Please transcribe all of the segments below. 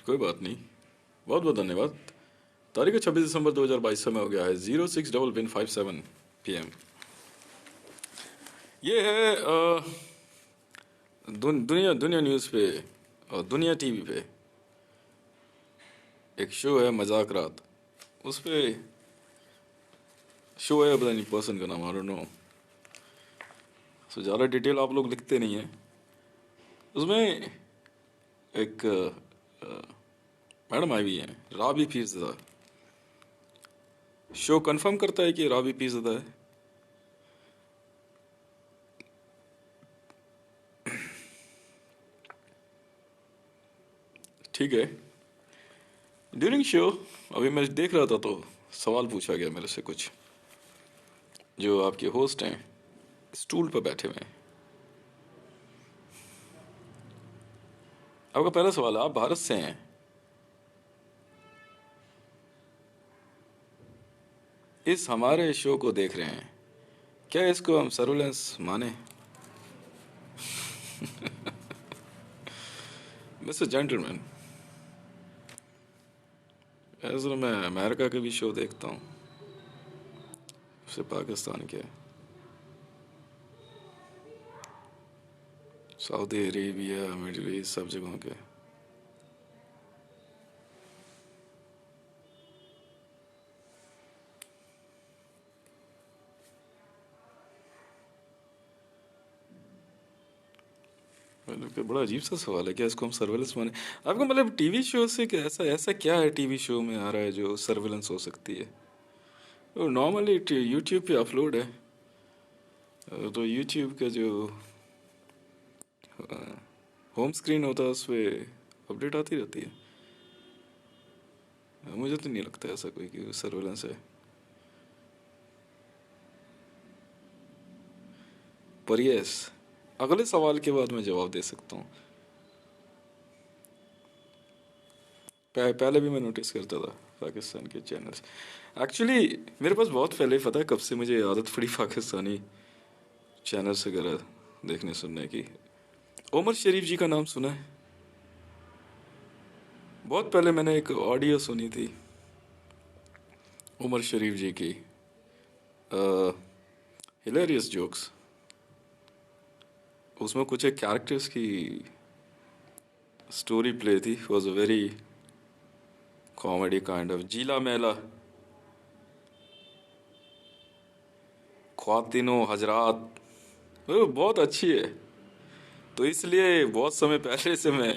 कोई बात नहीं। बहुत बहुत धन्यवाद। तारीख है 26 दिसंबर 2022, समय हो गया है 06:57 ये है दुनिया दुनिया न्यूज़ पे और दुनिया टीवी पे एक शो है मजाक रात। उस पे शो है, पता नहीं पर्सन का नाम, आई डोंट नो। सो ज़्यादा डिटेल आप लोग लिखते नहीं हैं उसमें। एक मैडम आई हुई हैं, राबी पीरज़ादा। शो कंफर्म करता है कि राबी पीरज़ादा है। ठीक है। ड्यूरिंग शो अभी मैं देख रहा था तो सवाल पूछा गया मेरे से कुछ। जो आपके होस्ट हैं स्टूल पर बैठे हुए हैं। आपका पहला सवाल है, आप भारत से हैं, इस हमारे शो को देख रहे हैं, क्या इसको हम सर्विलेंस माने? मिस्टर जेंटलमैन, ऐसा मैं अमेरिका के भी शो देखता हूँ, फिर पाकिस्तान के, सऊदी अरेबिया, मिडिल ईस्ट, सब जगहों के। मतलब कि बड़ा अजीब सा सवाल है, क्या इसको हम सर्विलेंस माने? आपको मतलब टीवी शो से क्या ऐसा ऐसा क्या है टीवी शो में आ रहा है जो सर्विलेंस हो सकती है? वो नॉर्मली यूट्यूब पे अपलोड है। तो यूट्यूब का जो होम स्क्रीन होता है उस पर अपडेट आती रहती है। मुझे तो नहीं लगता ऐसा कोई कि सर्विलेंस है। पर यस, अगले सवाल के बाद मैं जवाब दे सकता हूँ। पहले भी मैं नोटिस करता था पाकिस्तान के चैनल्स। एक्चुअली मेरे पास बहुत पहले ही पता है कब से मुझे आदत पड़ी पाकिस्तानी चैनल्स वगैरह देखने सुनने की। उमर शरीफ जी का नाम सुना है? बहुत पहले मैंने एक ऑडियो सुनी थी उमर शरीफ जी की, हिलेरियस जोक्स। उसमें कुछ एक कैरेक्टर्स की स्टोरी प्ले थी, was a very comedy kind of. जीला मेला, ख्वातिनो हजरात, वो बहुत अच्छी है। तो इसलिए बहुत समय पहले से मैं,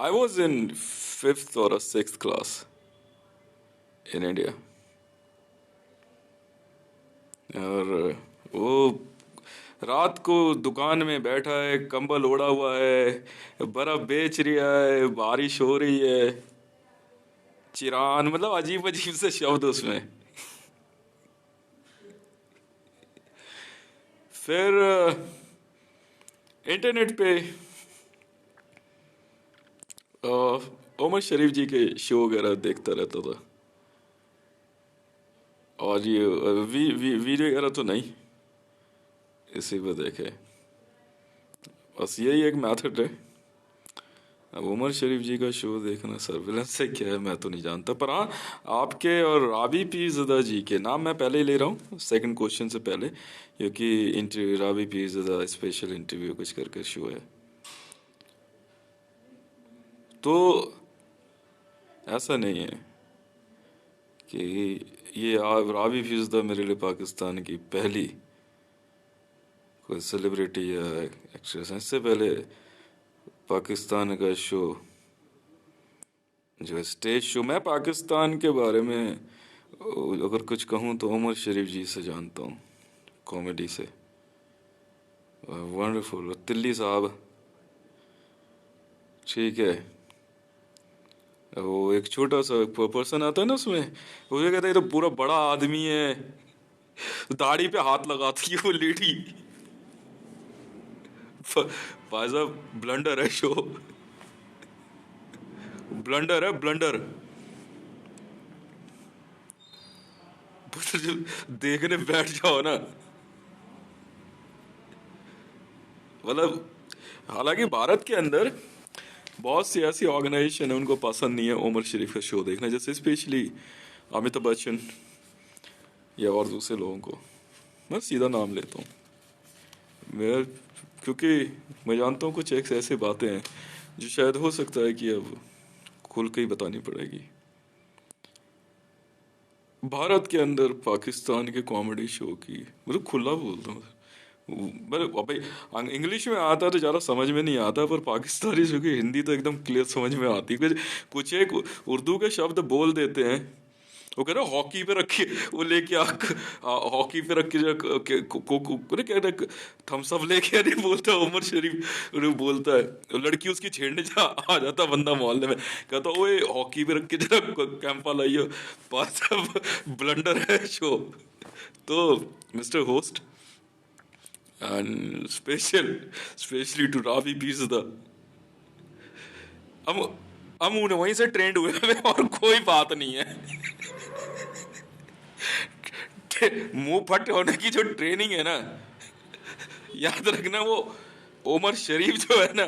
आई वॉज इन 5th और 6th क्लास इन इंडिया। और वो रात को दुकान में बैठा है, कंबल ओढ़ा हुआ है, बर्फ बेच रहा है, बारिश हो रही है, चिरान, मतलब अजीब अजीब से शब्द उसमें। फिर इंटरनेट पे उमर शरीफ जी के शो वगैरह देखता रहता था। और ये वीडियो वगैरह तो नहीं, इसी पे देखे। बस यही एक मेथड है। अब उमर शरीफ जी का शो देखना सर्विलेंस से क्या है मैं तो नहीं जानता। पर हाँ, आपके और राबी पीरज़ादा जी के नाम मैं पहले ही ले रहा हूँ सेकंड क्वेश्चन से पहले, क्योंकि इंटरव्यू राबी पीरज़ादा स्पेशल इंटरव्यू कुछ करके शो है। तो ऐसा नहीं है कि ये राबी पीरज़ादा मेरे लिए पाकिस्तान की पहली कोई सेलिब्रिटी या एक्ट्रेस है। इससे पहले पाकिस्तान का शो जो स्टेज शो, मैं पाकिस्तान के बारे में अगर कुछ कहूँ तो उमर शरीफ जी से जानता हूँ, कॉमेडी से। वंडरफुल। तिल्ली साहब, ठीक है। वो एक छोटा सा पर्सन आता है ना उसमें, वो ये कहता है ये तो पूरा बड़ा आदमी है, दाढ़ी पे हाथ लगाती है वो लेडी। भाई साहब ब्लंडर है शो, ब्लंडर है ब्लंडर। देखने बैठ जाओ ना, मतलब हालांकि भारत के अंदर बहुत सी ऐसी ऑर्गेनाइजेशन है उनको पसंद नहीं है उमर शरीफ का शो देखना, जैसे स्पेशली अमिताभ बच्चन या और दूसरे लोगों को। मैं सीधा नाम लेता हूँ मैं, क्योंकि मैं जानता हूँ कुछ एक ऐसे बातें हैं जो शायद हो सकता है कि अब खुल के ही बतानी पड़ेगी। भारत के अंदर पाकिस्तान के कॉमेडी शो की, मतलब खुला बोलता हूँ, मतलब अबे इंग्लिश में आता तो ज़्यादा समझ में नहीं आता, पर पाकिस्तानी जो कि हिंदी तो एकदम क्लियर समझ में आती है। कुछ एक उर्दू के शब्द बोल देते हैं, वो कह रहे हॉकी पे रखी, वो लेके हॉकी पे रख के जो क्या थम्स अप लेके नहीं बोलता उमर शरीफ, वो बोलता है लड़की उसकी छेड़ने आ जाता बंदा मोहल्ले में, कहता ओए हॉकी पे रख के जरा कैंपा लाइयो, पास ब्लंडर है शो। तो mister host and specially to रावी पीसदा, हम हम उन्हें वहीं से ट्रेंड हुए हैं और कोई बात नहीं है। मुंह फट होने की जो ट्रेनिंग है ना, याद रखना, वो उमर शरीफ जो है ना,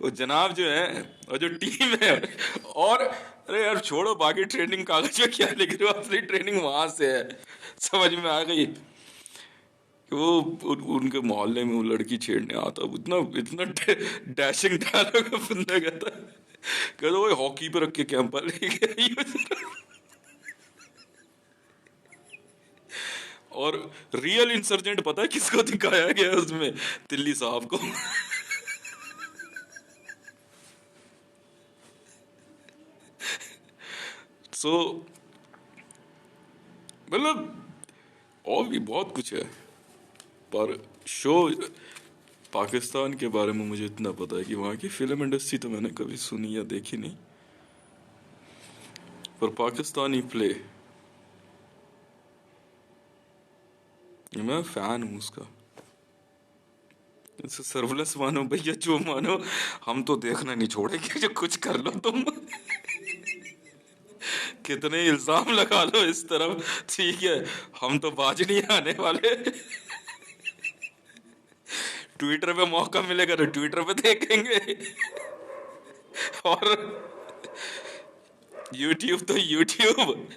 वो जनाब जो है और जो टीम है, और अरे यार छोड़ो बाकी ट्रेनिंग कागज में क्या लिख रहे हो, असली ट्रेनिंग वहां से है। समझ में आ गई कि वो उनके मोहल्ले में वो लड़की छेड़ने आता, इतना इतना डैशिंग डायलॉग बंदा कहता वो हॉकी पे रख के कैंपा लेके आई हो। और रियल इंसर्जेंट पता है किसको दिखाया गया है उसमें? दिल्ली साहब को। सो मतलब और भी बहुत कुछ है, पर शो पाकिस्तान के बारे में मुझे इतना पता है कि वहाँ की फिल्म इंडस्ट्री तो मैंने कभी सुनी या देखी नहीं, पर पाकिस्तानी प्ले मैं फैन हूँ उसका। इसे सर्वलेस मानो भैया जो मानो, हम तो देखना नहीं छोड़ेंगे, जो कुछ कर लो तुम। कितने इल्जाम लगा लो इस तरफ, ठीक है, हम तो बाज नहीं आने वाले। ट्विटर पे मौका मिलेगा तो ट्विटर पे देखेंगे, और यूट्यूब तो यूट्यूब।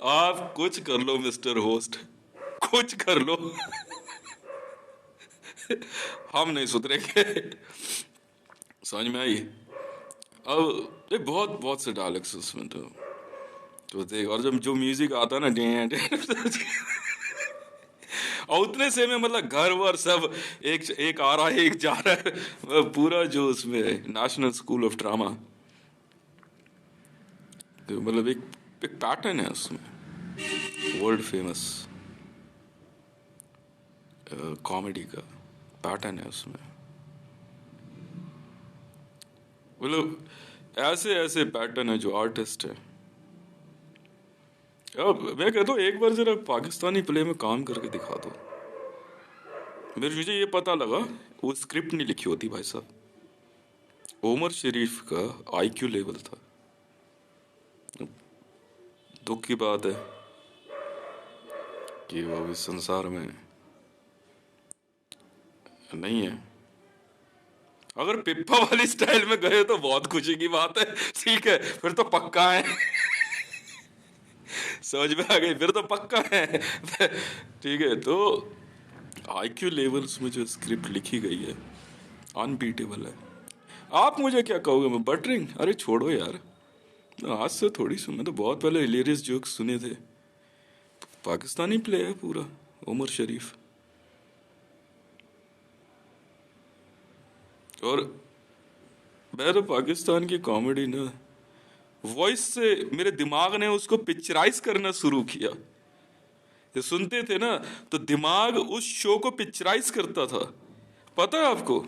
आप कुछ कर लो मिस्टर होस्ट, कुछ कर लो, हम नहीं सुधरेंगे। समझ में आई? अब ये बहुत बहुत से डायलॉग्स उसमें तो देख, और जब जो म्यूजिक आता है ना, डे और उतने से में मतलब घर वर सब एक एक आ रहा है एक जा रहा है, पूरा जो उसमें नेशनल स्कूल ऑफ ड्रामा, तो मतलब एक पैटर्न है उसमें, वर्ल्ड फेमस कॉमेडी का पैटर्न है उसमें। मतलब ऐसे ऐसे पैटर्न है जो आर्टिस्ट है। अब मैं कहता हूँ एक बार जरा पाकिस्तानी प्ले में काम करके दिखा दो। मुझे ये पता लगा वो स्क्रिप्ट नहीं लिखी होती भाई साहब, उमर शरीफ का आईक्यू लेवल था। दुख की बात है कि वो इस संसार में नहीं है। अगर पिप्पा वाली स्टाइल में गए तो बहुत खुशी की बात है, ठीक है, फिर तो पक्का है। समझ में आ गई, फिर तो पक्का है। ठीक है, तो आईक्यू लेवल्स में जो स्क्रिप्ट लिखी गई है अनबीटेबल है। आप मुझे क्या कहोगे, मैं बटरिंग? अरे छोड़ो यार, आज से थोड़ी सुन, मैं तो बहुत पहले हिलेरियस जोक्स सुने थे। पाकिस्तानी प्ले है पूरा, उमर शरीफ। और मैं तो पाकिस्तान की कॉमेडी ना वॉइस से, मेरे दिमाग ने उसको पिक्चराइज करना शुरू किया। ये सुनते थे ना तो दिमाग उस शो को पिक्चराइज करता था, पता है आपको?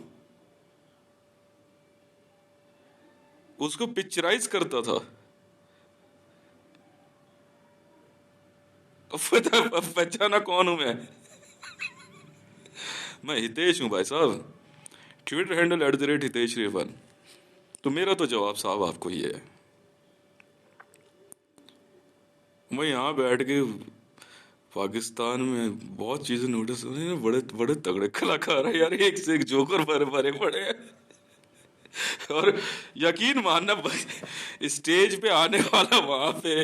उसको पिक्चराइज करता था। पहचाना कौन हूं मैं हितेश हूं भाई साहब, ट्विटर हैंडल @हितेश रेवन। तो मेरा तो जवाब साहब आपको ये है, मैं यहाँ बैठ के पाकिस्तान में बहुत चीजें नोटिस हो रही हैं, बड़े बड़े तगड़े कलाकार है यार, एक से एक जोकर भरे भरे पड़े हैं। और यकीन मानना स्टेज पे आने वाला वहां पे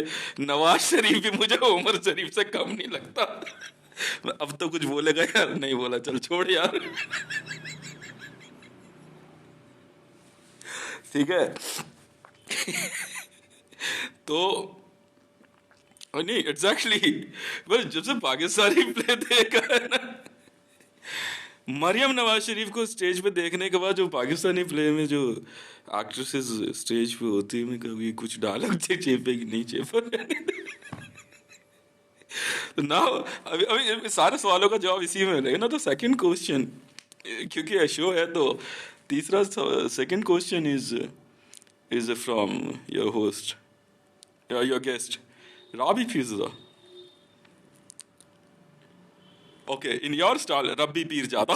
नवाज शरीफ भी मुझे उमर शरीफ से कम नहीं लगता। अब तो कुछ बोलेगा यार, नहीं बोला, चल छोड़ यार। ठीक है। तो नहीं एग्जैक्टली, बस जब से पाकिस्तानी प्ले देखा है ना, मरियम नवाज शरीफ को स्टेज पे देखने के बाद जो पाकिस्तानी प्ले में जो एक्ट्रेसेस स्टेज पे होती है, मैं कभी कुछ डायलॉग चेपेगी नहीं चेपा। तो ना अभी अभी सारे सवालों का जवाब इसी में रहेगा ना। तो सेकंड क्वेश्चन, क्योंकि शो है तो तीसरा second question is from your host, your guest Rabi Fiza. Okay, in your style, Rabbi Peer Jada.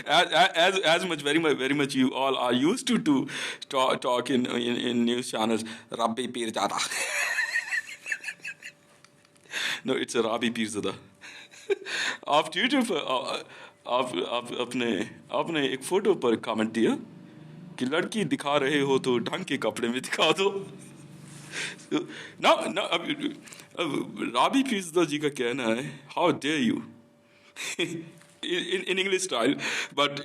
As much, very much you all are used to talk in news channels, Rabbi Peer Jada. No, it's a Rabbi Peer Jada. आप Twitter पर आप अपने एक photo पर comment दिया कि लड़की दिखा रहे हो तो ढंग के कपड़े में दिखा दो। ना ना अब राबी फिजा जी का कहना है, how dare you, in English style, but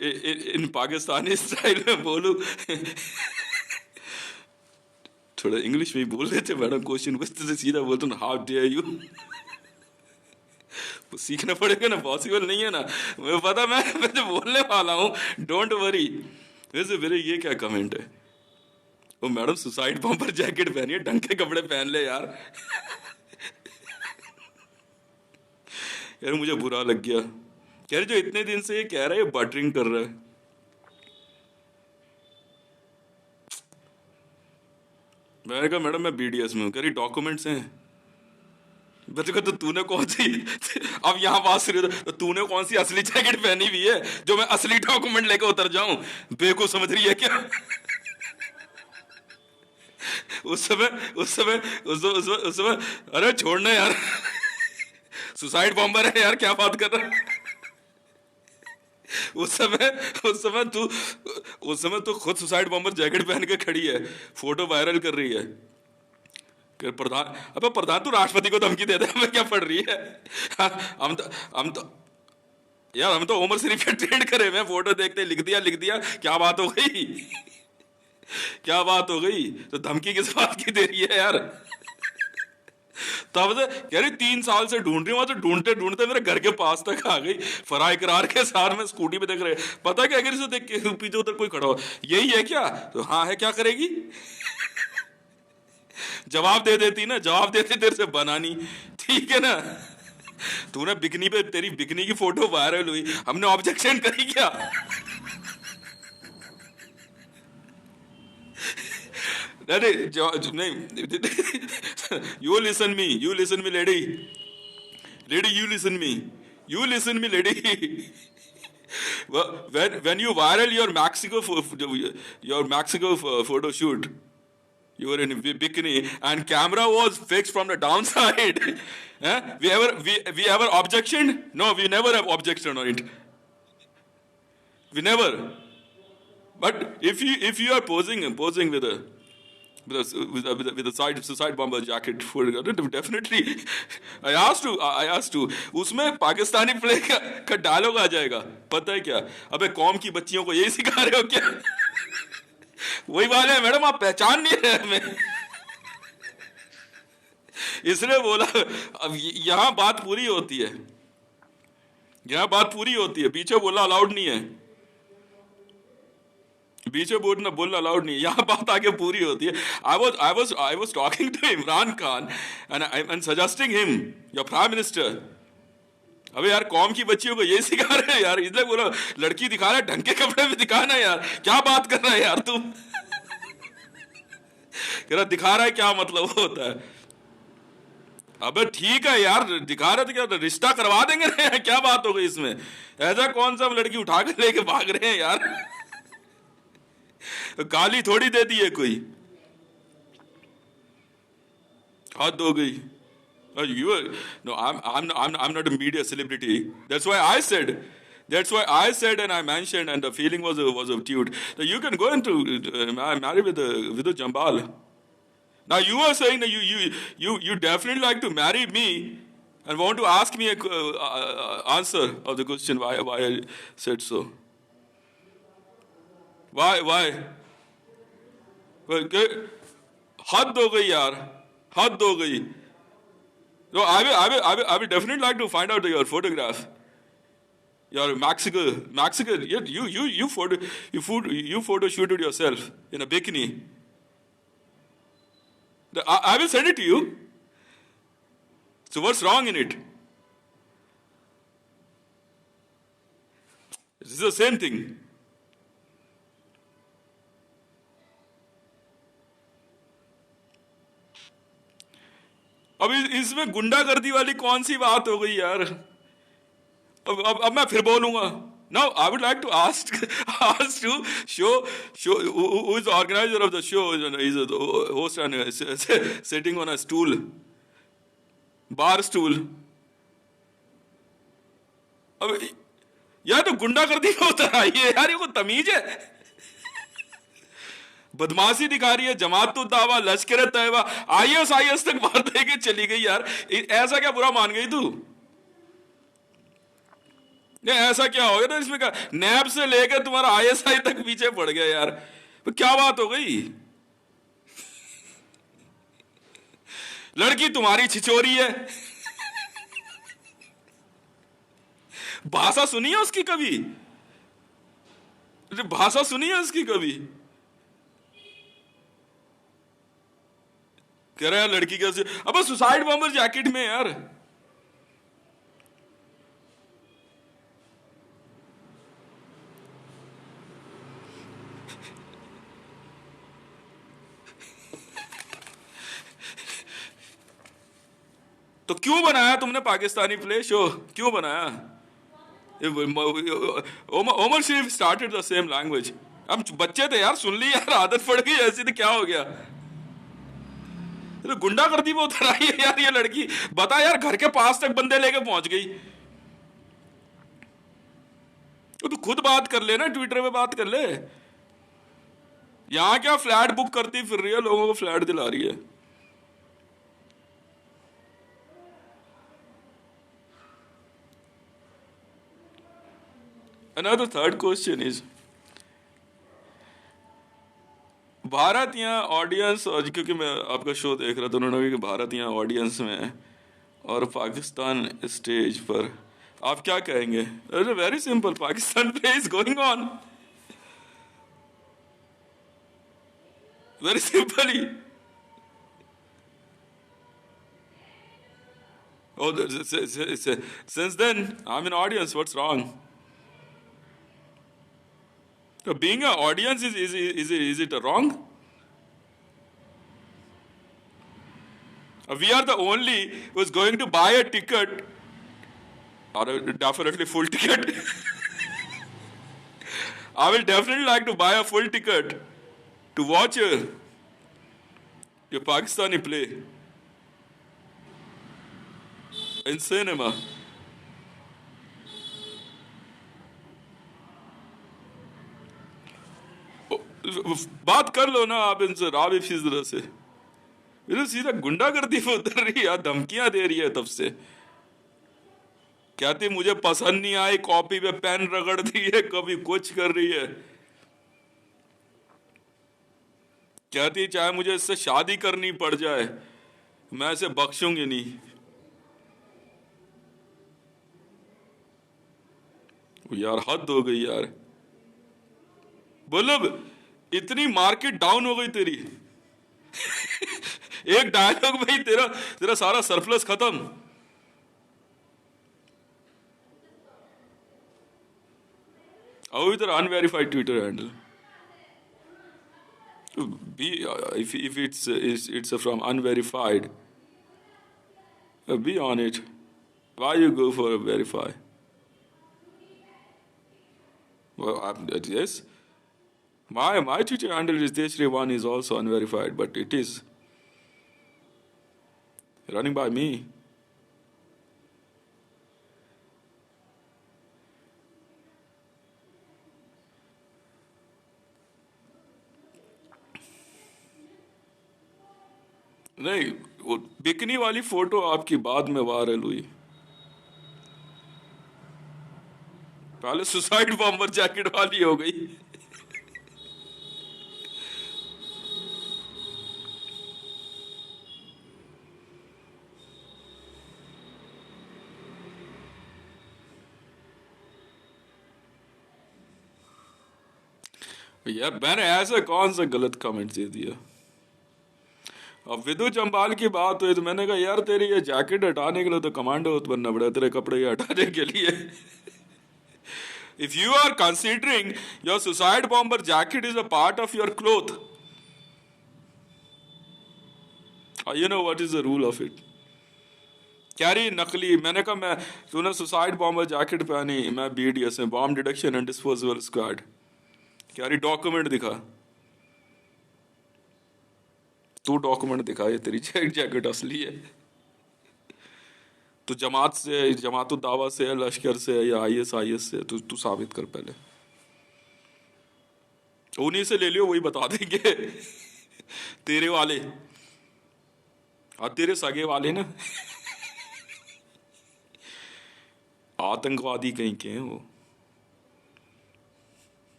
in Pakistani style में बोलूं, थोड़ा इंग्लिश में ही बोल रहे थे मैडम, क्वेश्चन पूछते थे सीधा बोलते ना हाउ डेयर यू। वो सीखना पड़ेगा ना, पॉसिबल नहीं है ना, मुझे पता, मैं जो बोलने वाला हूँ, डोंट वरी। वैसे मेरे ये क्या कमेंट है, वो मैडम सुसाइड बॉम्बर जैकेट पहनिए, ढंग के कपड़े पहन ले यार। यार मुझे बुरा लग गया, कह रहे जो इतने दिन से ये कह रहा है, ये बटरिंग कर रहा है। मैंने कहा मैडम मैं बीडीएस में हूँ, कह रही डॉक्यूमेंट्स हैं। बच्चे को तो तूने कौन सी, अब यहाँ बात शुरू, तो तूने कौन सी असली जैकेट पहनी हुई है जो मैं असली डॉक्यूमेंट लेकर उतर जाऊं, बेवकूफ समझ रही है क्या? उस समय अरे छोड़ना यार, सुसाइड बॉम्बर है यार, क्या बात कर रहा है? उस समय तू खुद सुसाइड बॉम्बर जैकेट पहन के खड़ी है, फोटो वायरल कर रही है। प्रधान, अब प्रधान तू राष्ट्रपति को धमकी दे दे, हमें क्या पड़ रही है? हम तो उमर शरीफ ट्रेंड करे, मैं फोटो देखते लिख दिया, क्या बात हो गई? क्या बात हो गई? तो धमकी किस बात की दे रही है यार? तब से कह रही 3 साल से ढूंढ रही हूँ, तो ढूंढते ढूंढते मेरे घर के पास तक आ गई, फराह इकरार के साथ में स्कूटी पे देख रहे। पता क्या, अगर इसे देख के पीछे उधर कोई खड़ा हो, यही है क्या? तो हाँ है, क्या करेगी? जवाब दे देती ना, जवाब देती तेरे से बनानी, ठीक है ना? तूने बिकनी पे, तेरी बिकनी की फोटो वायरल हुई, हमने ऑब्जेक्शन करी क्या? नहीं, you listen me, lady, you listen me, lady. When you viral your Mexico photo shoot, you were in bikini and camera was fixed from the downside. We ever objection? No, we never have objection on it. We never. But if you are posing with a suicide bomber jacket, definitely I asked to उसमें Pakistani play का dialogue आ जाएगा। पता है क्या, अबे कौम की बच्चियों को यही सिखा रहे हो क्या? वही वाले हैं मैडम, आप पहचान नहीं रहे हमें, इसलिए बोला। अब यहां बात पूरी होती है, पीछे बोलना अलाउड नहीं है, पीछे बोलना अलाउड नहीं है, यहाँ बात आगे पूरी होती है। I was talking to Imran Khan and suggesting him, your prime minister. अबे यार कौम की बच्चियों को ये सिखा रहे हैं यार, इसलिए बोला लड़की दिखा रहा है, ढंग के कपड़े में दिखाना यार, क्या बात कर रहा है यार तुम? कह रहा दिखा रहा है क्या मतलब होता है? अबे ठीक है यार, दिखा रहे थे क्या, तो रिश्ता करवा देंगे ना, क्या बात हो गई इसमें? ऐसा कौन सा लड़की उठा कर लेके भाग रहे हैं यार? गाली थोड़ी दे दी है कोई, हद हो गई। I'm not a media celebrity. That's why I said That's why I said and I mentioned, and the feeling was of dude that you can go into marry with a Jambal. Now you are saying that you definitely like to marry me, and want to ask me a answer of the question why I said so. Why? हद हो गई यार, हद हो गई. No, I will definitely like to find out your photograph. Your Mexican. You photo shooted yourself in a bikini. I will send it to you. So what's wrong in it? This is the same thing. अब इसमें गुंडागर्दी वाली कौन सी बात हो गई यार? अब मैं फिर बोलूंगा. Now I would like to ask to show who is the organizer of the show. He's a host and sitting on a stool, bar stool. अब यार तो गुंडागर्दी में उतर आई है यार, ये को तमीज है? बदमाशी दिखा रही है, जमात दावा, लश्कर तैयबा, ISIS तक मार दे के चली गई यार. ऐसा क्या बुरा मान गई तू? नहीं ऐसा क्या हो गया था इसमें? का नैब से लेकर तुम्हारा ISI तक पीछे पड़ गया यार. तो क्या बात हो गई? लड़की तुम्हारी छिचोरी है. भाषा सुनी है उसकी कभी? भाषा सुनी है उसकी कभी? कह रहा है लड़की कैसे, अब सुसाइड बॉम्बर जैकेट में यार. तो क्यों बनाया तुमने पाकिस्तानी प्ले शो? क्यों बनाया? ओमर शरीफ स्टार्टेड द सेम लैंग्वेज. अब बच्चे थे यार, सुन ली यार, आदत पड़ गई ऐसी, तो क्या हो गया? तो गुंडागर्दी में उतर आई है यार ये लड़की. बता यार, घर के पास तक बंदे लेके पहुंच गई. तो खुद बात कर ले ना, ट्विटर पे बात कर ले. यहां क्या फ्लैट बुक करती फिर रही है, लोगों को फ्लैट दिला रही है. Another third question is, Bharat यहाँ ऑडियंस, और क्योंकि मैं आपका शो देख रहा था, उन्होंने कहा कि भारत यहाँ ऑडियंस में है और पाकिस्तान स्टेज पर, आप क्या कहेंगे? Very simple, Pakistan play is going on. Very simply. Oh, since then I'm an audience. What's wrong? So being an audience is it wrong? We are the only who's going to buy a ticket, or definitely full ticket. I will definitely like to buy a full ticket to watch your Pakistani play in cinema. बात कर लो ना आप इनसे, राबी फिजरा से. ये तो सीधा गुंडागर्दी में उतर रही है, धमकियां दे रही है तब से. कहती मुझे पसंद नहीं आई, कॉपी पे पेन रगड़ दी है, कभी कुछ कर रही है. कहती चाहे मुझे इससे शादी करनी पड़ जाए, मैं इसे बख्शूंगी नहीं. यार हद हो गई यार. बोलो, इतनी मार्केट डाउन हो गई तेरी. एक डायलॉग में ही तेरा सारा सरप्लस खत्म. How is your unverified Twitter handle? If it's from unverified, be on it. Why you go for a verify? Well, yes. My Twitter handle is Deshri1 is also unverified, but it is running by me. नहीं, वो bikini वाली photo आपकी बाद में viral हुई, पहले suicide bomber jacket वाली हो गई। यार मैंने ऐसा कौन सा गलत कमेंट दे दिया? अब विदु जम्बाल की बात हुई तो मैंने कहा यार तेरी ये जैकेट हटाने के लिए तो कमांडो बनना पड़ा, तेरे कपड़े ये हटाने के लिए। If you are considering your suicide bomber jacket is a part of your cloth, you know what is the rule of it. Carry नकली, मैंने कहा मैं, तूने सुसाइड बॉम्बर जैकेट पहनी, मैं BDS में bomb detection and disposal squad, carry document दिखा, तू डॉक्यूमेंट दिखा ये तेरी जैकेट असली है। तो जमात से, जमात दावा से, लश्कर से या IS से, तू साबित कर पहले, उन्हीं से ले लियो, वही बता देंगे। तेरे वाले और तेरे सगे वाले ना, आतंकवादी कहीं के हैं वो।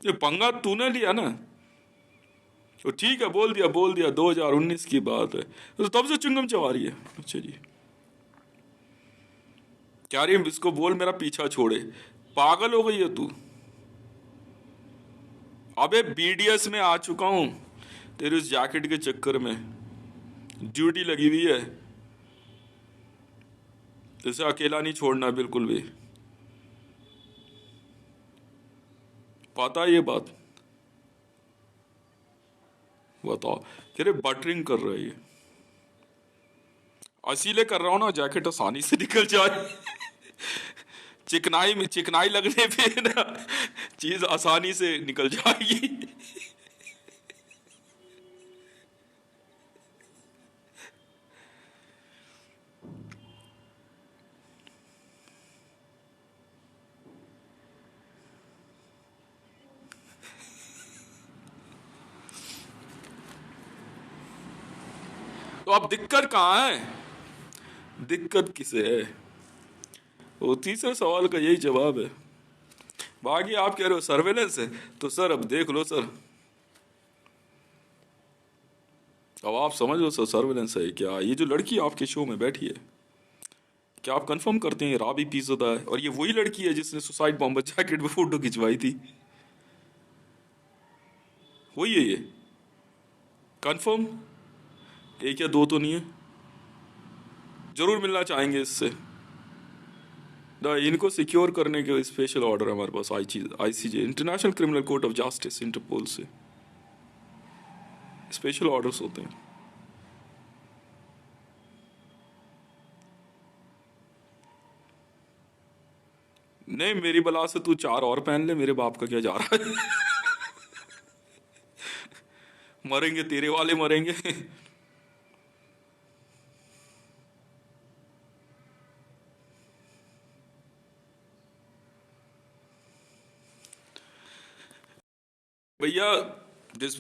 ये पंगा तूने लिया ना, तो ठीक है, बोल दिया 2019 की बात है, तो तब से चुंगम चबा रही है। अच्छा जी, क्या रही, इसको बोल मेरा पीछा छोड़े, पागल हो गई है तू। अबे BDS में आ चुका हूं तेरे उस जैकेट के चक्कर में, ड्यूटी लगी हुई है, इसे अकेला नहीं छोड़ना बिल्कुल भी, पता है ये बात? बताओ, कह रहे बटरिंग कर रहा है ये, इसीलिए कर रहा हूं ना, जैकेट आसानी से निकल जाए। चिकनाई में चिकनाई लगने पे ना चीज आसानी से निकल जाएगी। तो अब दिक्कत कहाँ है? दिक्कत किसे है? वो तीसरे सवाल का यही जवाब है। बाकी आप कह रहे हो सर्वेलेंस है, तो सर अब देख लो सर, अब आप समझ लो सर, सर्वेलेंस है क्या? ये जो लड़की आपके शो में बैठी है, क्या आप कंफर्म करते हैं राबी पीज़ोदा है, और ये वही लड़की है जिसने सुसाइड बॉम्बर जैकेट में फोटो खिंचवाई थी? वही है ये, कंफर्म? एक या दो तो नहीं है? जरूर मिलना चाहेंगे इससे। इनको सिक्योर करने के स्पेशल ऑर्डर है हमारे पास, ICJ, international criminal court of justice, interpol से स्पेशल ऑर्डर्स होते हैं। नहीं, मेरी बला से तू 4 और पहन ले, मेरे बाप का क्या जा रहा है? मरेंगे तेरे वाले मरेंगे। भैया, जिस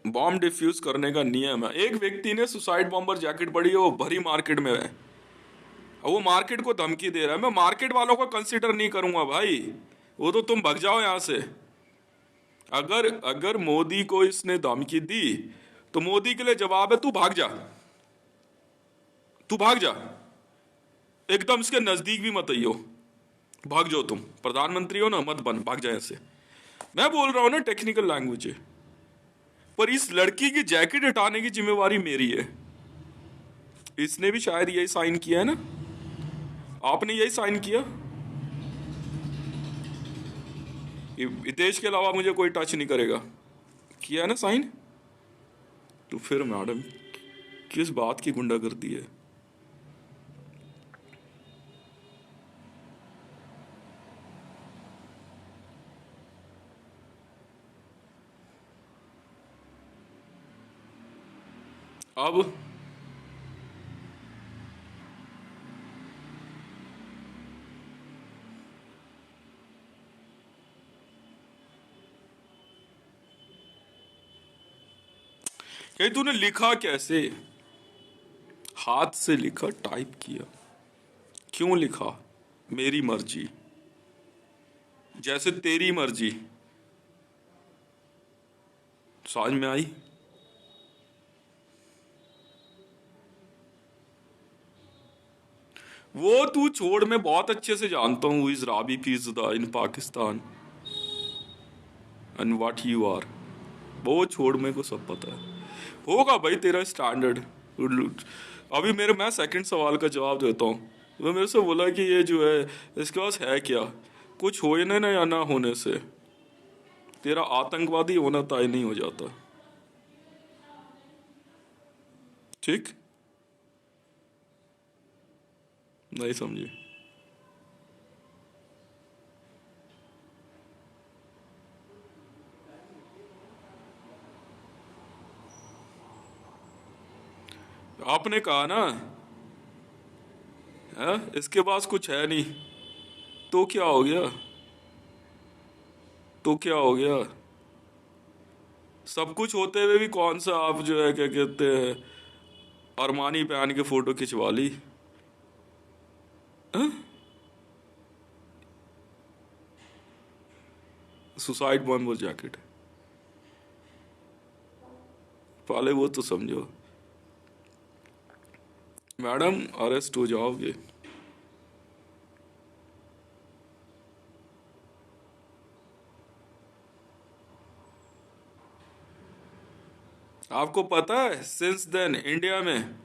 बॉम्ब डिफ्यूज करने का नियम है, एक व्यक्ति ने सुसाइड बॉम्बर जैकेट पड़ी है, वो भरी मार्केट में है, अब वो मार्केट को धमकी दे रहा है, मैं मार्केट वालों को कंसिडर नहीं करूंगा भाई, वो तो तुम भग जाओ यहां से। अगर अगर मोदी को इसने धमकी दी तो मोदी के लिए जवाब है, तू भाग जा, तू भाग जा, एकदम इसके नजदीक भी मत आइयो, भाग जाओ, तुम प्रधानमंत्री हो ना, मत बन, भाग जाए ऐसे। मैं बोल रहा हूं ना टेक्निकल लैंग्वेज है, पर इस लड़की की जैकेट हटाने की जिम्मेवारी मेरी है। इसने भी शायद यही साइन किया है ना, आपने यही साइन किया कि देश के अलावा मुझे कोई टच नहीं करेगा, किया है ना साइन? तो फिर मैडम किस बात की गुंडागर्दी है? अब ये तूने लिखा कैसे? हाथ से लिखा, टाइप किया। क्यों लिखा? मेरी मर्जी, जैसे तेरी मर्जी। समझ में आई? वो तू छोड़, मैं बहुत अच्छे से जानता हूँ इज राबी पिज्जा in Pakistan and what you are. वो छोड़, मेरे को सब पता है। होगा भाई तेरा स्टैंडर्ड। अभी मैं सेकंड सवाल का जवाब देता हूँ। तो मेरे से बोला कि ये जो है इसके पास है क्या? कुछ होने ना या ना होने से तेरा आतंकवादी होना तय नहीं हो जाता। ठीक? नहीं समझे? आपने कहा ना है इसके पास कुछ है नहीं, तो क्या हो गया? तो क्या हो गया? सब कुछ होते हुए भी कौन सा आप जो है क्या कहते हैं अरमानी पहन के फोटो खिंचवा ली? Suicide bomber jacket. पहले वो तो समझो। मैडम अरेस्ट हो जाओगे। आपको पता है सिंस देन इंडिया में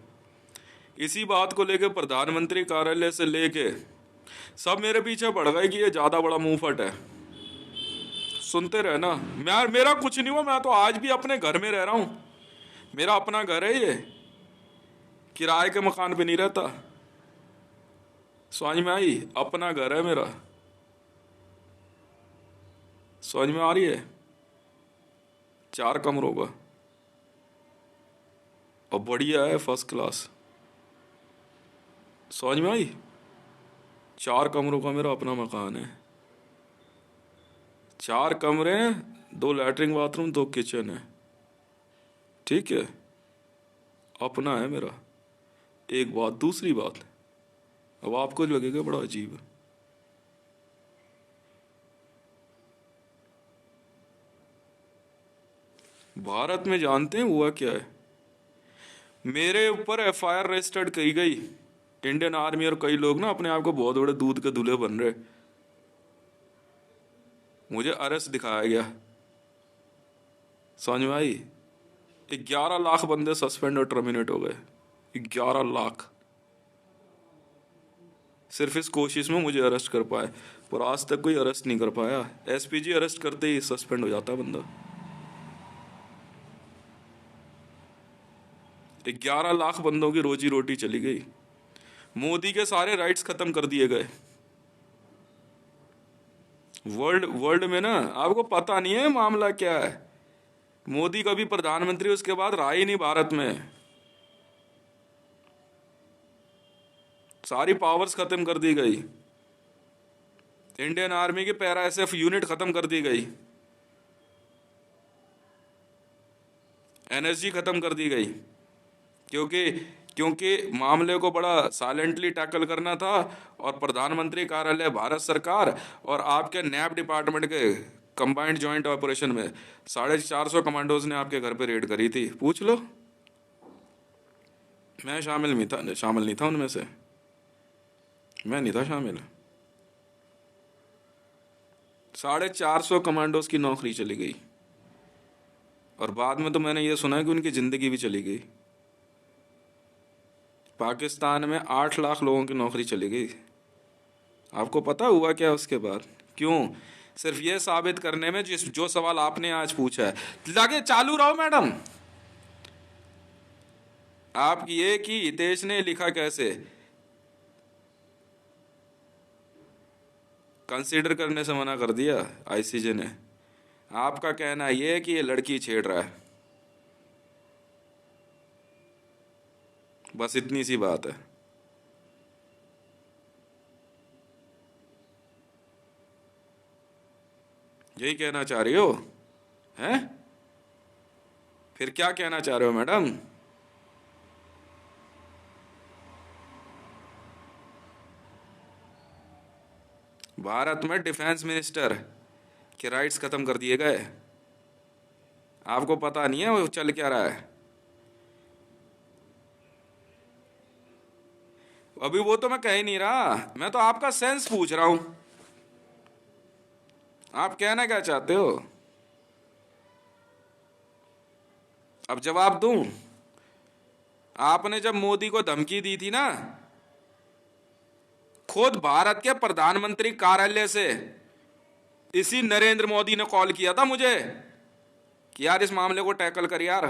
इसी बात को लेकर प्रधानमंत्री कार्यालय से लेके सब मेरे पीछे पड़ गए कि ये ज्यादा बड़ा मुंहफट है। सुनते रहे ना। मेरा कुछ नहीं हुआ, मैं तो आज भी अपने घर में रह रहा हूं। मेरा अपना घर है ये, किराए के मकान पे नहीं रहता। समझ में आई? अपना घर है मेरा। समझ में आ रही है? 4 कमरों का और बढ़िया है, फर्स्ट क्लास। समझ में आई? 4 कमरों का मेरा अपना मकान है। 4 कमरे हैं, 2 लैट्रिन बाथरूम, 2 किचन है। ठीक है, अपना है मेरा। एक बात। दूसरी बात, अब आपको लगेगा बड़ा अजीब, भारत में जानते हैं हुआ क्या है? मेरे ऊपर एफआईआर रजिस्टर्ड की गई। इंडियन आर्मी और कई लोग ना अपने आप को बहुत बड़े दूध के दूल्हे बन रहे। मुझे अरेस्ट दिखाया गया। समझ में आई? 11 लाख बंदे सस्पेंड और टर्मिनेट हो गए। 11 लाख सिर्फ इस कोशिश में मुझे अरेस्ट कर पाए, पर आज तक कोई अरेस्ट नहीं कर पाया। एसपीजी अरेस्ट करते ही सस्पेंड हो जाता है बंदा। 11 लाख बंदों की रोजी रोटी चली गई। मोदी के सारे राइट्स खत्म कर दिए गए। वर्ल्ड वर्ल्ड में ना, आपको पता नहीं है मामला क्या है। मोदी कभी प्रधानमंत्री उसके बाद रहा ही नहीं भारत में। सारी पावर्स खत्म कर दी गई। इंडियन आर्मी की पैरा एसएफ यूनिट खत्म कर दी गई। एनएसजी खत्म कर दी गई। क्योंकि क्योंकि मामले को बड़ा साइलेंटली टैकल करना था। और प्रधानमंत्री कार्यालय, भारत सरकार और आपके नैब डिपार्टमेंट के कंबाइंड जॉइंट ऑपरेशन में 450 कमांडोज ने आपके घर पे रेड करी थी। पूछ लो। मैं शामिल नहीं था उनमें से। मैं नहीं था शामिल। 450 कमांडोज की नौकरी चली गई। और बाद में तो मैंने ये सुना है कि उनकी जिंदगी भी चली गई। पाकिस्तान में 8 लाख लोगों की नौकरी चली गई। आपको पता हुआ क्या उसके बाद? क्यों? सिर्फ ये साबित करने में जो सवाल आपने आज पूछा है। लगे चालू रहो मैडम। आप ये कि हितेश ने लिखा कैसे, कंसीडर करने से मना कर दिया आईसीजे ने। आपका कहना यह है कि ये लड़की छेड़ रहा है। बस इतनी सी बात है। यही कहना चाह रही हो? हैं? फिर क्या कहना चाह रहे हो मैडम? भारत में डिफेंस मिनिस्टर के राइट्स खत्म कर दिए गए। आपको पता नहीं है वो चल क्या रहा है? अभी वो तो मैं कह ही नहीं रहा, मैं तो आपका सेंस पूछ रहा हूं। आप कहना क्या चाहते हो? अब जवाब दूं? आपने जब मोदी को धमकी दी थी ना, खुद भारत के प्रधानमंत्री कार्यालय से इसी नरेंद्र मोदी ने कॉल किया था मुझे कि यार इस मामले को टैकल कर यार।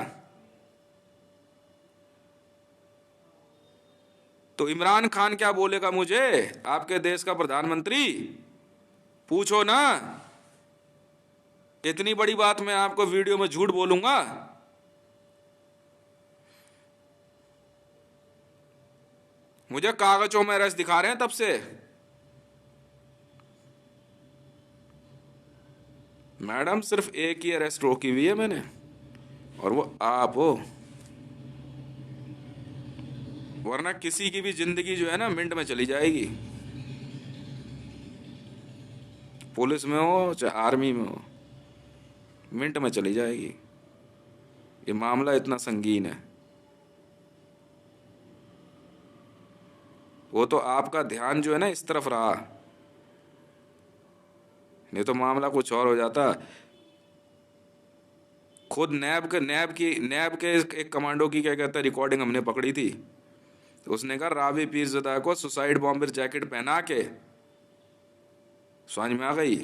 तो इमरान खान क्या बोलेगा मुझे, आपके देश का प्रधानमंत्री? पूछो ना। इतनी बड़ी बात मैं आपको वीडियो में झूठ बोलूंगा? मुझे कागजों में अरेस्ट दिखा रहे हैं तब से। मैडम सिर्फ एक ही अरेस्ट रोकी हुई है मैंने, और वो आप हो। वरना किसी की भी जिंदगी जो है ना मिनट में चली जाएगी, पुलिस में हो चाहे आर्मी में हो, मिनट में चली जाएगी। ये मामला इतना संगीन है। वो तो आपका ध्यान जो है ना इस तरफ रहा, नहीं तो मामला कुछ और हो जाता। खुद नैब के एक कमांडो की क्या कहता है रिकॉर्डिंग हमने पकड़ी थी। तो उसने कहा रावी पीरज़ादा को सुसाइड बॉम्बर जैकेट पहना के, समझ में आ गई,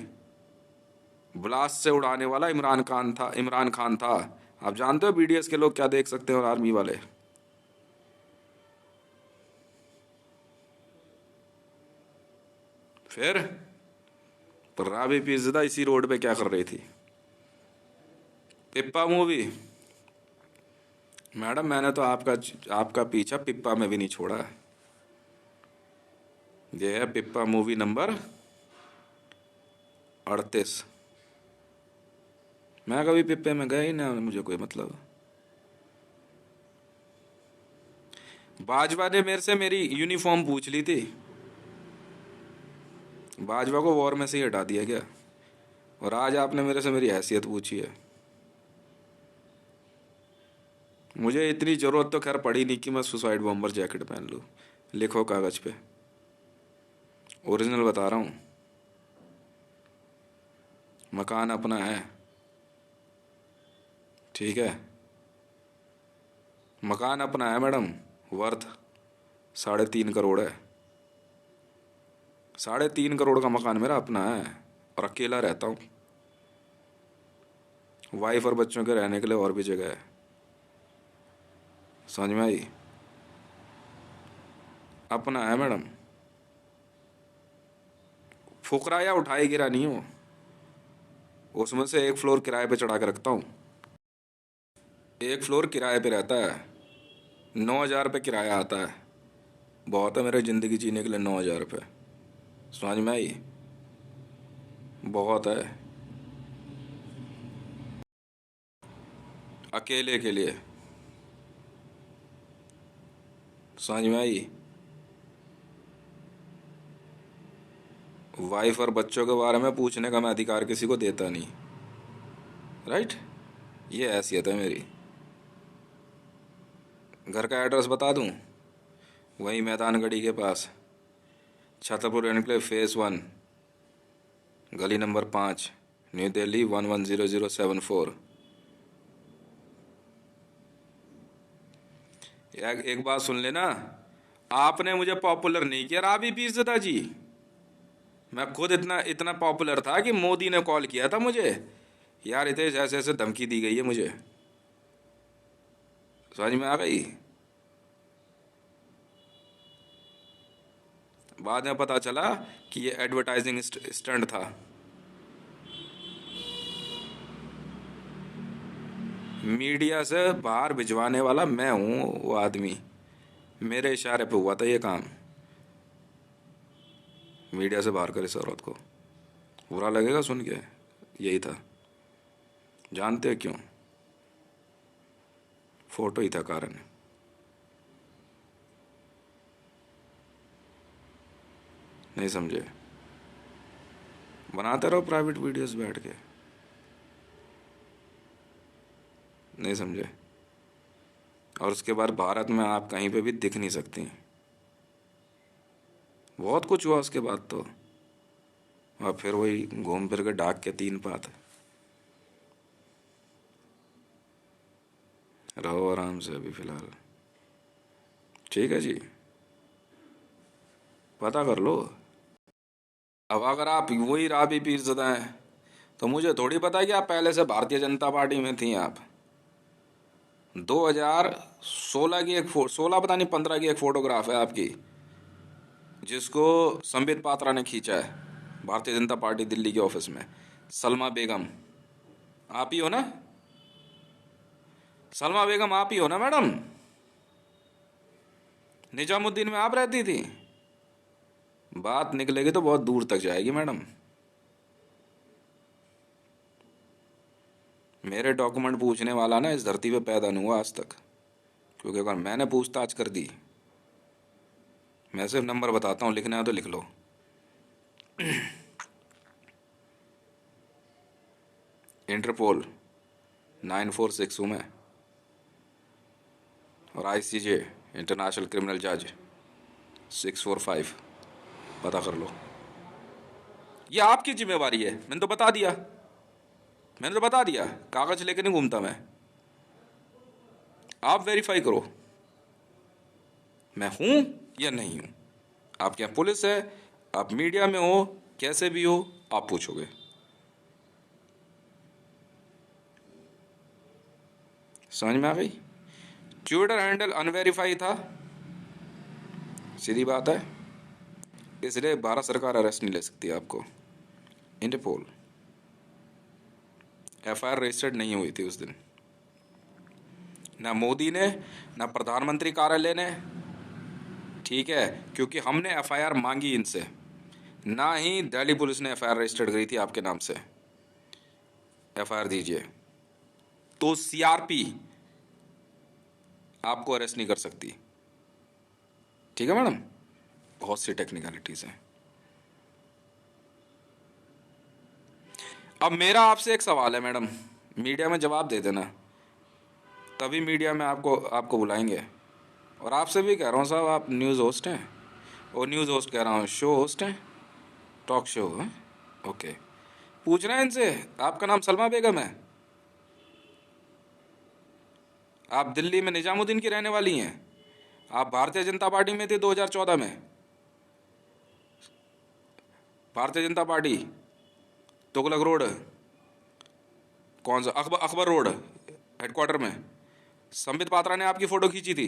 ब्लास्ट से उड़ाने वाला इमरान खान था। आप जानते हो बीडीएस के लोग क्या देख सकते हैं और आर्मी वाले। फिर तो रावी पीरज़ादा इसी रोड पे क्या कर रही थी? Pippa movie. मैडम मैंने तो आपका पीछा पिप्पा में भी नहीं छोड़ा है। ये है पिप्पा मूवी नंबर 38। मैं कभी पिप्पे में गया ही ना, मुझे कोई मतलब। बाजवा ने मेरे से मेरी यूनिफॉर्म पूछ ली थी। बाजवा को वॉर में से ही हटा दिया गया, और आज आपने मेरे से मेरी हैसियत पूछी है। मुझे इतनी ज़रूरत तो खैर पड़ी नहीं कि मैं सुसाइड बॉम्बर जैकेट पहन लूँ। लिखो कागज़ पे, ओरिजिनल बता रहा हूँ। मकान अपना है, ठीक है? मकान अपना है मैडम, वर्थ 3.5 करोड़ है। 3.5 करोड़ का मकान मेरा अपना है, और अकेला रहता हूँ। वाइफ और बच्चों के रहने के लिए और भी जगह है। समझ में आई? अपना है मैडम। फुकरा या उठाए गिरा नहीं हो, उसमें से एक फ्लोर किराए पे चढ़ा के रखता हूँ। एक फ्लोर किराए पे रहता है, 9,000 रुपये किराया आता है। बहुत है मेरे ज़िंदगी जीने के लिए 9,000 रुपये। समझ में आई? बहुत है अकेले के लिए। समझ में आई? वाइफ और बच्चों के बारे में पूछने का मैं अधिकार किसी को देता नहीं, राइट? ये हैसियत है मेरी। घर का एड्रेस बता दूं? वही मैदान गढ़ी के पास, छतरपुर एनक्लेव फेज़ 1, गली नंबर 5, न्यू दिल्ली 110074। एक बात सुन लेना, आपने मुझे पॉपुलर नहीं किया रावी पीरज़ादा जी। मैं खुद इतना इतना पॉपुलर था कि मोदी ने कॉल किया था मुझे, यार इतने ऐसे ऐसे धमकी दी गई है मुझे। समझ में आ गई? बाद में पता चला कि ये एडवर्टाइजिंग स्टंट था। मीडिया से बाहर भिजवाने वाला मैं हूँ वो आदमी, मेरे इशारे पे हुआ था ये काम। मीडिया से बाहर कर इस औरत को, बुरा लगेगा सुन के, यही था। जानते हो क्यों? फोटो ही था कारण। नहीं समझे? बनाते रहो प्राइवेट वीडियोस बैठ के। नहीं समझे? और उसके बाद भारत में आप कहीं पे भी दिख नहीं सकती। बहुत कुछ हुआ उसके बाद तो। और फिर वही घूम फिर के डाक के 3 पात। रहो आराम से अभी फिलहाल। ठीक है जी, पता कर लो। अब अगर आप वही राबी पीरज़ादा हैं तो मुझे थोड़ी पता है कि आप पहले से भारतीय जनता पार्टी में थी। आप 2016 की 16 पता नहीं 15 की एक फोटोग्राफ है आपकी, जिसको संबित पात्रा ने खींचा है भारतीय जनता पार्टी दिल्ली के ऑफिस में। सलमा बेगम आप ही हो ना? सलमा बेगम आप ही हो ना मैडम? निजामुद्दीन में आप रहती थी? बात निकलेगी तो बहुत दूर तक जाएगी मैडम। मेरे डॉक्यूमेंट पूछने वाला ना इस धरती पे पैदा नहीं हुआ आज तक, क्योंकि अगर मैंने पूछताछ कर दी, मैं सिर्फ नंबर बताता हूँ, लिखना है तो लिख लो। इंटरपोल 946 हूँ मैं, और ICJ इंटरनेशनल क्रिमिनल जज 645। पता कर लो। ये आपकी जिम्मेवारी है, मैंने तो बता दिया। कागज लेके नहीं घूमता मैं। आप वेरीफाई करो मैं हूं या नहीं हूं। आपके यहाँ पुलिस है, आप मीडिया में हो, कैसे भी हो आप पूछोगे। समझ में आ गई? ट्विटर हैंडल अनवेरीफाई था, सीधी बात है, इसलिए भारत सरकार अरेस्ट नहीं ले सकती आपको। इंटरपोल FIR रजिस्टर्ड नहीं हुई थी उस दिन, ना मोदी ने ना प्रधानमंत्री कार्यालय ने, ठीक है, क्योंकि हमने FIR मांगी इनसे, ना ही दिल्ली पुलिस ने FIR रजिस्टर्ड करी थी आपके नाम से। FIR दीजिए तो CRP आपको अरेस्ट नहीं कर सकती। ठीक है मैडम, बहुत सी टेक्निकलिटीज हैं। अब मेरा आपसे एक सवाल है मैडम, मीडिया में जवाब दे देना, तभी मीडिया में आपको बुलाएंगे। और आपसे भी कह रहा हूँ साहब, आप न्यूज़ होस्ट हैं, और न्यूज़ होस्ट कह रहा हूँ, शो होस्ट हैं, टॉक शो है। ओके, पूछना है इनसे, आपका नाम सलमा बेगम है, आप दिल्ली में निजामुद्दीन की रहने वाली हैं, आप भारतीय जनता पार्टी में थे 2014 में। भारतीय जनता पार्टी, तुगलक रोड, कौन सा अकबर रोड हेडक्वार्टर में। संबित पात्रा ने आपकी फोटो खींची थी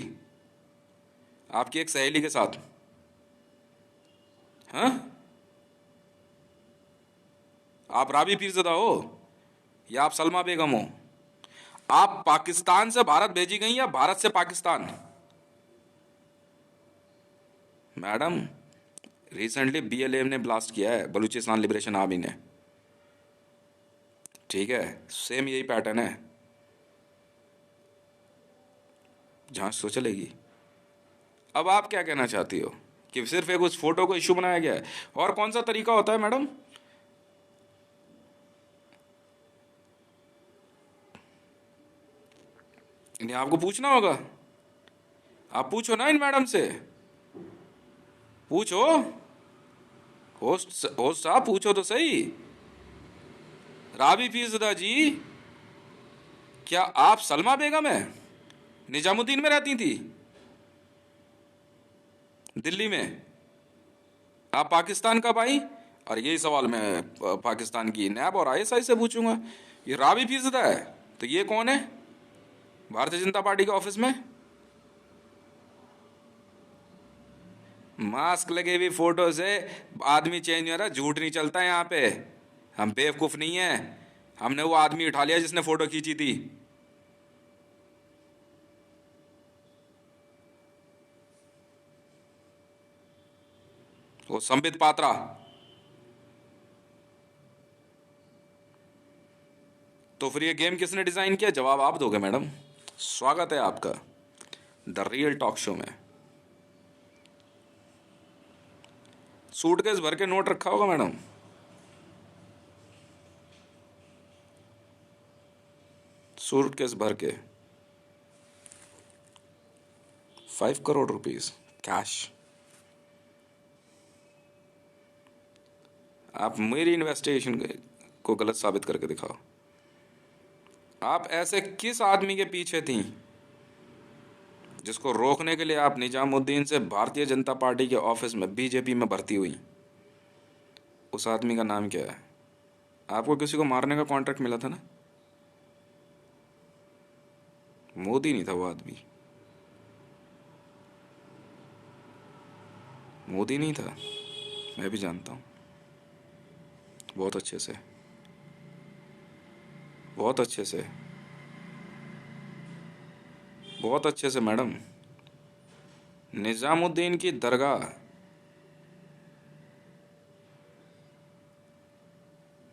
आपकी एक सहेली के साथ। हाँ, आप राबी पीरज़ादा हो या आप सलमा बेगम हो? आप पाकिस्तान से भारत भेजी गई या भारत से पाकिस्तान? मैडम, रिसेंटली BLM ने ब्लास्ट किया है, बलूचिस्तान लिबरेशन आर्मी ने। ठीक है, सेम यही पैटर्न है, जांच तो चलेगी। अब आप क्या कहना चाहती हो कि सिर्फ एक उस फोटो को इश्यू बनाया गया है? और कौन सा तरीका होता है मैडम? इन्हें आपको पूछना होगा, आप पूछो ना इन मैडम से, पूछो। होस्ट साहब पूछो तो सही। राबी पीरज़ादा जी, क्या आप सलमा बेगम है? निजामुद्दीन में रहती थी, दिल्ली में। आप पाकिस्तान कब आई? और यही सवाल मैं पाकिस्तान की नैब और ISI से पूछूंगा। ये राबी पीरज़ादा है तो ये कौन है भारतीय जनता पार्टी के ऑफिस में? मास्क लगे हुई फोटो से आदमी चेंज हो रहा, झूठ नहीं चलता है यहाँ पे। हम बेवकूफ नहीं है, हमने वो आदमी उठा लिया जिसने फोटो खींची थी। वो संबित पात्रा। तो फिर ये गेम किसने डिजाइन किया? जवाब आप दोगे मैडम। स्वागत है आपका द रियल टॉक शो में। सूटकेस भर के नोट रखा होगा मैडम। सूटकेस भर के 5 करोड़ रुपीस कैश। आप मेरी इन्वेस्टिगेशन को गलत साबित करके दिखाओ। आप ऐसे किस आदमी के पीछे थी जिसको रोकने के लिए आप निजामुद्दीन से भारतीय जनता पार्टी के ऑफिस में बीजेपी में भर्ती हुई? उस आदमी का नाम क्या है? आपको किसी को मारने का कॉन्ट्रैक्ट मिला था ना? मोदी नहीं था वो आदमी, मोदी नहीं था। मैं भी जानता हूँ बहुत अच्छे से, बहुत अच्छे से, बहुत अच्छे से मैडम। निजामुद्दीन की दरगाह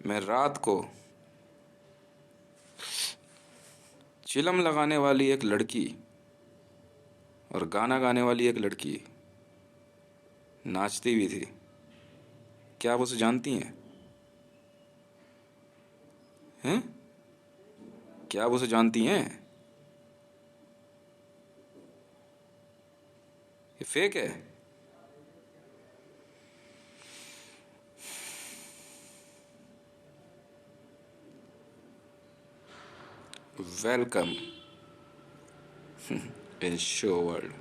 में रात को चिलम लगाने वाली एक लड़की और गाना गाने वाली एक लड़की नाचती भी थी। क्या आप उसे जानती हैं? हैं? क्या आप उसे जानती हैं? ये फेक है। Welcome in show world.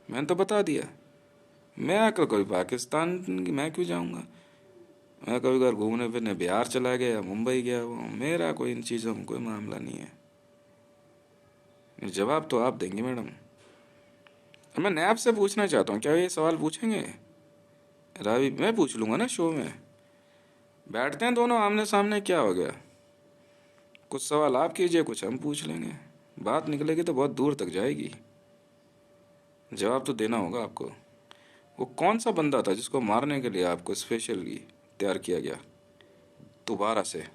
मैंने तो बता दिया। मैं आकर कभी पाकिस्तान मैं क्यों जाऊंगा? मैं कभी कभार घूमने फिरने बिहार चला गया, मुंबई गया हुआ हूँ। मेरा कोई इन चीज़ों में कोई मामला नहीं है। जवाब तो आप देंगे मैडम। मैं नैब से पूछना चाहता हूँ, क्या ये सवाल पूछेंगे? रावी मैं पूछ लूंगा ना शो में। बैठते हैं दोनों आमने सामने, क्या हो गया? कुछ सवाल आप कीजिए, कुछ हम पूछ लेंगे। बात निकलेगी तो बहुत दूर तक जाएगी। जवाब तो देना होगा आपको। वो कौन सा बंदा था जिसको मारने के लिए आपको स्पेशली तैयार किया गया दोबारा से?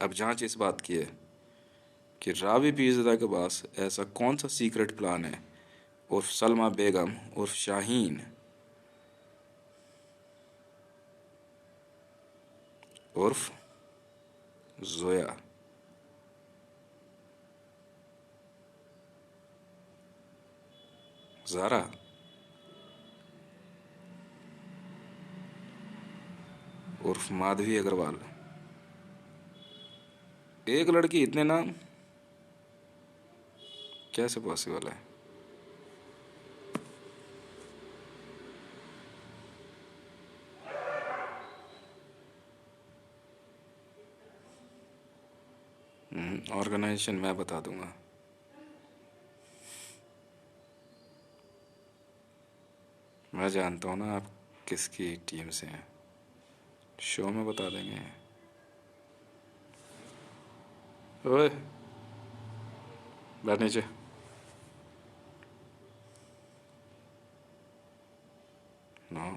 अब जांच इस बात की है कि रावी पीरज़ादा के पास ऐसा कौन सा सीक्रेट प्लान है उर्फ सलमा बेगम उर्फ शाहीन उर्फ जोया। ज़ारा उर्फ माधवी अग्रवाल। एक लड़की इतने नाम कैसे पॉसिबल है? ऑर्गेनाइजेशन मैं बता दूंगा। मैं जानता हूँ ना आप किसकी टीम से हैं। शो में बता देंगे। ओए बैठ नीचे। नो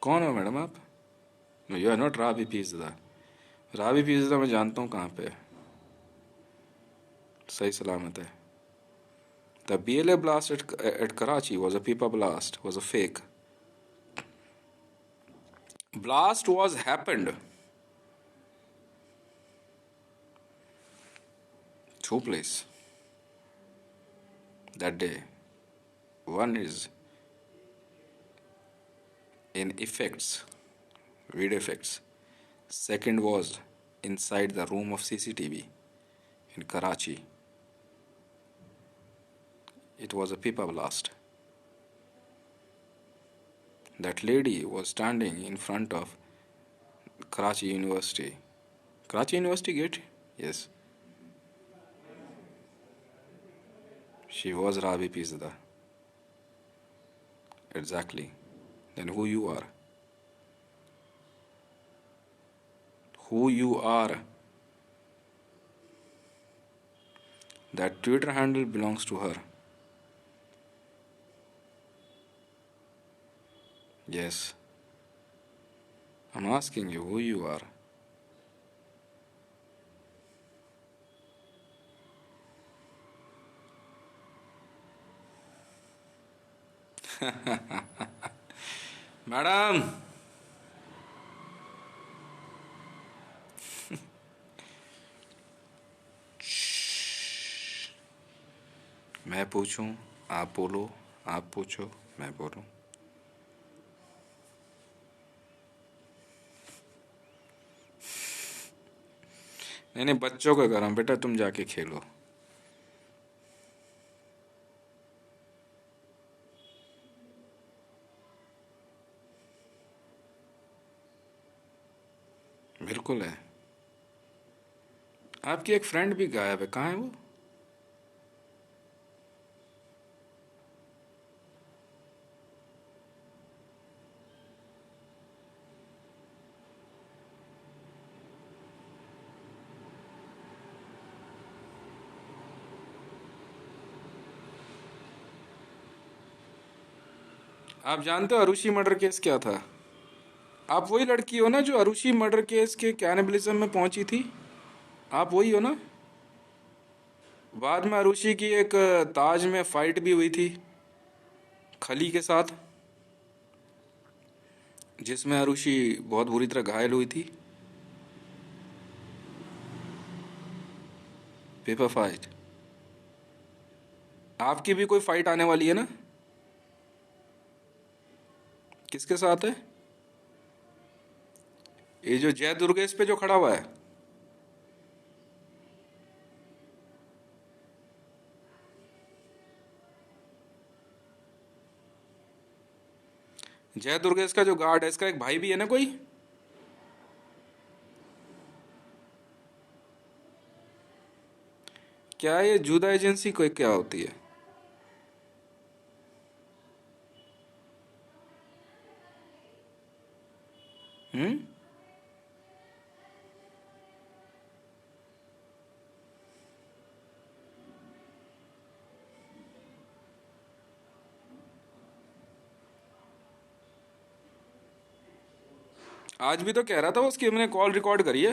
कौन हो मैडम आप? You are not Ravi Pirzada. Ravi Pirzada मैं जानता हूँ कहाँ पे है। सही सलामत है। The BLA blast at Karachi was a pipa blast, was a fake. Blast was happened. Two places that day. One is in effects, video effects. Second was inside the room of CCTV in Karachi. It was a pipa blast. That lady was standing in front of Karachi University. Karachi University gate? Yes. She was Ravi Pizada. Exactly. Then who you are? Who you are? That Twitter handle belongs to her. Yes. I'm asking you who you are. Madam, मैं पूछूं, आप बोलो, आप पूछो, मैं बोलूं। नहीं नहीं, बच्चों का घर, बेटा तुम जाके खेलो। बिल्कुल है। आपकी एक फ्रेंड भी गायब है, कहाँ है वो? आप जानते हो अरुषि मर्डर केस क्या था? आप वही लड़की हो ना जो अरुषि मर्डर केस के कैनिबलिज्म में पहुंची थी? आप वही हो ना? बाद में अरुषि की एक ताज में फाइट भी हुई थी खली के साथ, जिसमें अरुषि बहुत बुरी तरह घायल हुई थी। Paper fight. आपकी भी कोई फाइट आने वाली है ना? किसके साथ है? ये जो जय दुर्गेश पे जो खड़ा हुआ है? जय दुर्गेश का जो गार्ड है, इसका एक भाई भी है ना कोई? क्या ये जुदा एजेंसी कोई क्या होती है? हम्म। आज भी तो कह रहा था, उसकी हमने कॉल रिकॉर्ड करी है।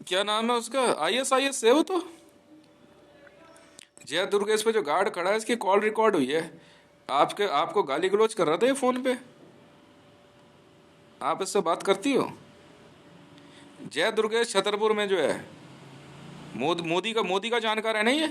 क्या नाम है उसका? ISIS से वो तो। जय दुर्गेश पे जो गार्ड खड़ा है, इसकी कॉल रिकॉर्ड हुई है। आपके आपको गाली गलौज कर रहा था ये फोन पे। आप इससे बात करती हो? जय दुर्गेश छतरपुर में जो है, मोदी का जानकार है नहीं ये?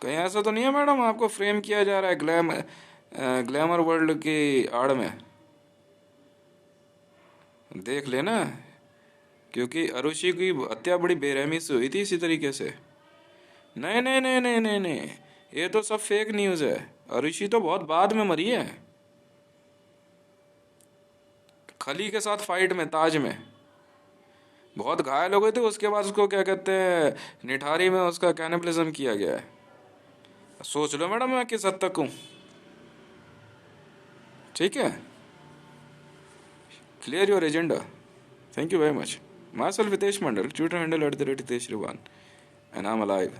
कहीं ऐसा तो नहीं है मैडम आपको फ्रेम किया जा रहा है ग्लैमर वर्ल्ड की आड़ में? देख लेना, क्योंकि अरुषि की हत्या बड़ी बेरहमी से हुई थी इसी तरीके से। नहीं नहीं नहीं नहीं नहीं नहीं, ये तो सब फेक न्यूज़ है। अरुषि तो बहुत बाद में मरी है, खली के साथ फाइट में, ताज में बहुत घायल हो गए थे। उसके बाद उसको क्या कहते हैं, निठारी में उसका कैनिबलिज्म किया गया है। सोच लो मैडम मैं किस हद तक हूँ। ठीक है, clear your agenda. Thank you very much. Myself Hitesh Mandal, Twitter handle @HiteshRivan, and I'm alive.